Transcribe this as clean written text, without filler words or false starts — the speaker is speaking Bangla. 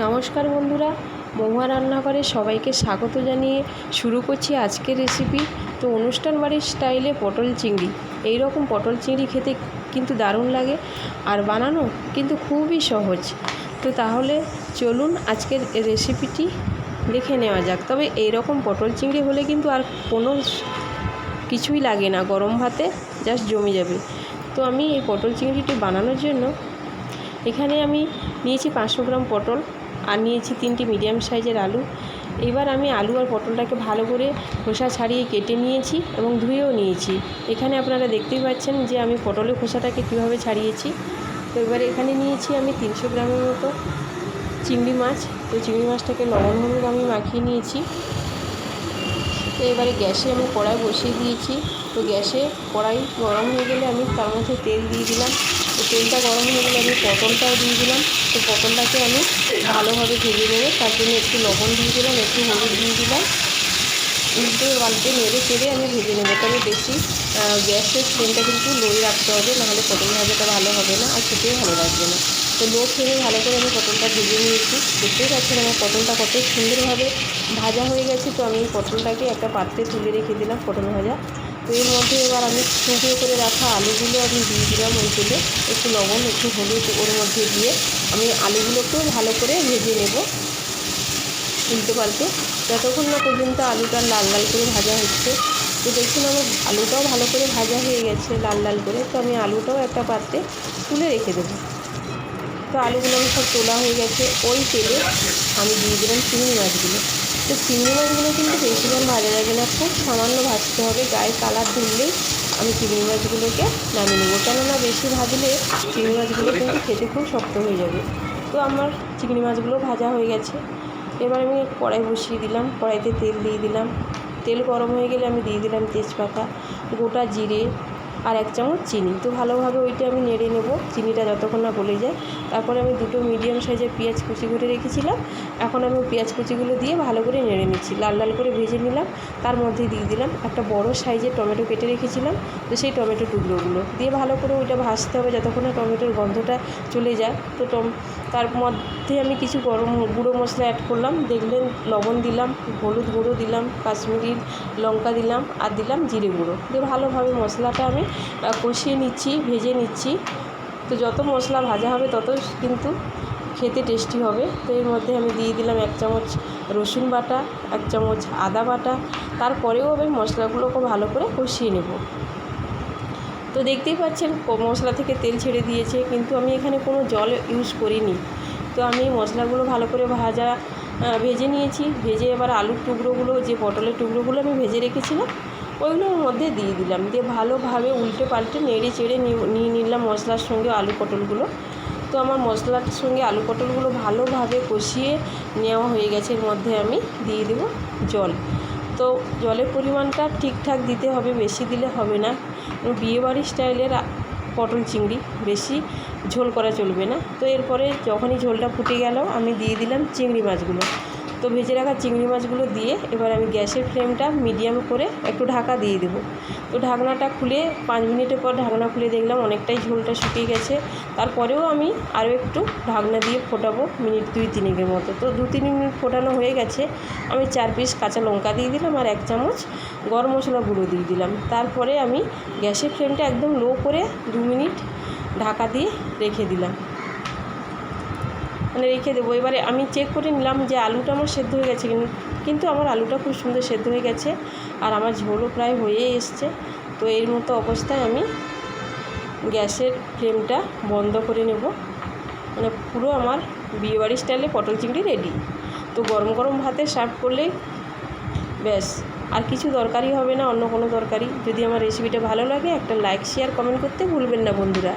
নমস্কার বন্ধুরা, মহুয়া রান্নাঘরে সবাইকে স্বাগত জানিয়ে শুরু করছি আজকের রেসিপি। তো অনুষ্ঠান বাড়ির স্টাইলে পটল চিংড়ি। এই রকম পটল চিংড়ি খেতে কিন্তু দারুণ লাগে আর বানানো কিন্তু খুবই সহজ। তো তাহলে চলুন আজকের রেসিপিটি দেখে নেওয়া যাক। তবে এই রকম পটল চিংড়ি হলে কিন্তু আর কোনো কিছুই লাগে না, গরম ভাতে জাস্ট জমে যাবে। তো আমি এই পটল চিংড়িটি বানানোর জন্য এখানে আমি নিয়েছি 500 গ্রাম পটল আর নিয়েছি 3টি মিডিয়াম সাইজের আলু। এবার আমি আলু আর পটলটাকে ভালো করে খোসা ছাড়িয়ে কেটে নিয়েছি এবং ধুয়েও নিয়েছি। এখানে আপনারা দেখতেই পাচ্ছেন যে আমি পটলের খোসাটাকে কীভাবে ছাড়িয়েছি। তো এবারে এখানে নিয়েছি আমি 300 গ্রামের মতো চিংড়ি মাছ। তো চিংড়ি মাছটাকে লবণ হলুদ আমি মাখিয়ে নিয়েছি। তো এবারে গ্যাসে আমি কড়াই বসিয়ে দিয়েছি। তো গ্যাসে কড়াই গরম হয়ে গেলে আমি তার মধ্যে তেল দিয়ে দিলাম। তো তেলটা গরম হয়ে গেলে আমি পটলটাও দিয়ে দিলাম। তো পটলটাকে আমি ভালোভাবে ভেজে নেব, তার জন্য একটু লবণ দিয়ে দিলাম, একটু হলুদ দিয়ে দিলাম। উল্টে পাল্টে নেড়ে চেড়ে আমি ভেজে নেব। তবে বেশি গ্যাসের ফ্লেমটা কিন্তু লোই রাখতে হবে, নাহলে পটল ভাজাটা ভালো হবে না আর খেতেও ভালো লাগবে না। তো লো ফ্লেমে ভালো করে আমি পটলটা ভেজে নিয়েছি। দেখতেই পাচ্ছেন আমার পটলটা কত সুন্দরভাবে ভাজা হয়ে গেছে। তো আমি পটলটাকে একটা পাত্রে তুলে রেখে দিলাম, পটল ভাজা। তো এর মধ্যে এবার আমি টুকরো করে রাখা আলুগুলো আমি দিয়ে দিলাম ওই তেলে। একটু লবণ একটু হলুদ ওর মধ্যে দিয়ে আমি আলুগুলোকেও ভালো করে ভেজে নেব, উল্টে পাল্টে, যতক্ষণ না পর্যন্ত আলুটা লাল লাল করে ভাজা হচ্ছে। তো দেখুন আমার আলুটাও ভালো করে ভাজা হয়ে গেছে লাল লাল করে। তো আমি আলুটাও একটা পাত্রে তুলে রেখে দেবো। তো আলুগুলো আমি সব তোলা হয়ে গেছে। ওই তেলে আমি দিয়ে দিলাম চিংড়ি মাছগুলো। তো চিংড়ি মাছগুলো কিন্তু বেশিক্ষণ ভাজা যাবে না, খুব সামান্য ভাজতে হবে। গায়ে কালার ধরলেই আমি চিংড়ি মাছগুলোকে নামিয়ে নেবো, কেননা বেশি ভাজলে চিংড়ি মাছগুলো কিন্তু খেতে খুব শক্ত হয়ে যাবে। তো আমার চিংড়ি মাছগুলো ভাজা হয়ে গেছে। এবার আমি কড়াই বসিয়ে দিলাম, কড়াইতে তেল দিয়ে দিলাম। তেল গরম হয়ে গেলে আমি দিয়ে দিলাম তেজপাতা, গোটা জিরে আর 1 চামচ চিনি। তো ভালোভাবে ওইটা আমি নেড়ে নেব, চিনিটা যতক্ষণ না গলে যায়। তারপরে আমি 2টো মিডিয়াম সাইজের পেঁয়াজ কুচি করে রেখেছিলাম। এখন আমি পেঁয়াজ কুচিগুলো দিয়ে ভালো করে নেড়ে নিচ্ছি, লাল লাল করে ভেজে নিলাম। তার মধ্যে দিয়ে দিলাম একটা বড় সাইজের টমেটো কেটে রেখেছিলাম। তো সেই টমেটো টুকরোগুলো দিয়ে ভালো করে ওইটা ভাজতে হবে যতক্ষণ না টমেটোর গন্ধটা চলে যায়। তো তার মধ্যে আমি কিছু গুঁড়ো মশলা অ্যাড করলাম। দেখলেন লবণ দিলাম, হলুদ গুঁড়ো দিলাম, কাশ্মীরি লঙ্কা দিলাম আর দিলাম জিরে গুঁড়ো দিয়ে ভালোভাবে মশলাটা আমি কষিয়ে নিচ্ছি, ভেজে নিচ্ছি। তো যত মশলা ভাজা হবে তত কিন্তু খেতে টেস্টি হবে। তো এর মধ্যে আমি দিয়ে দিলাম 1 চামচ রসুন বাটা, 1 চামচ আদা বাটা। তারপরেও আমি মশলাগুলোকে ভালো করে কষিয়ে নেব। তো দেখতেই পাচ্ছেন মশলা থেকে তেল ছেড়ে দিয়েছে, কিন্তু আমি এখানে কোনো জল ইউজ করিনি। তো আমি মশলাগুলো ভালো করে ভেজে নিয়েছি। ভেজে এবার আলুর টুকরোগুলো, যে পটলের টুকরোগুলো আমি ভেজে রেখেছিলাম, ওইগুলো ওর মধ্যে দিয়ে দিলাম। দিয়ে ভালোভাবে উল্টে পাল্টে নেড়ে চেড়ে নিয়ে নিলাম মশলার সঙ্গে আলু পটলগুলো। তো আমার মশলার সঙ্গে আলু পটলগুলো ভালোভাবে কষিয়ে নেওয়া হয়ে গেছে। এর মধ্যে আমি দিয়ে দেবো জল। তো জলের পরিমাণটা ঠিকঠাক দিতে হবে, বেশি দিলে হবে না। বিয়েবাড়ির স্টাইলের পটল চিংড়ি, বেশি ঝোল করা চলবে না। তো এরপরে যখনই ঝোলটা ফুটে গেল আমি দিয়ে দিলাম চিংড়ি মাছগুলো। তো ভেজে রাখা চিংড়ি মাছগুলো দিয়ে এবার আমি গ্যাসের ফ্লেমটা মিডিয়াম করে একটু ঢাকা দিয়ে দেবো। তো ঢাকনাটা খুলে 5 মিনিটের পর ঢাকনা খুলে দেখলাম অনেকটাই ঝোলটা শুকিয়ে গেছে। তারপরেও আমি আরও একটু ঢাকনা দিয়ে ফোটাবো মিনিট 2-3 মতো। তো 2-3 মিনিট ফোটানো হয়ে গেছে। আমি 4 পিস কাঁচা লঙ্কা দিয়ে দিলাম আর 1 চামচ গরম মশলা গুঁড়ো দিয়ে দিলাম। তারপরে আমি গ্যাসের ফ্লেমটা একদম লো করে 2 মিনিট ঢাকা দিয়ে রেখে দিলাম, রেখে দেবো। এবারে আমি চেক করে নিলাম যে আলুটা আমার সেদ্ধ হয়ে গেছে, কিন্তু আমার আলুটা খুব সুন্দর সেদ্ধ হয়ে গেছে আর আমার ঝোলও প্রায় হয়ে এসছে। তো এর মতো অবস্থায় আমি গ্যাসের ফ্লেমটা বন্ধ করে নেব। পুরো আমার বিয়েবাড়ি স্টাইলে পটল চিংড়ি রেডি। তো গরম গরম ভাতে সার্ভ করলেই ব্যাস, আর কিছু দরকারই হবে না, অন্য কোনো তরকারি। যদি আমার রেসিপিটা ভালো লাগে একটা লাইক শেয়ার কমেন্ট করতে ভুলবেন না বন্ধুরা।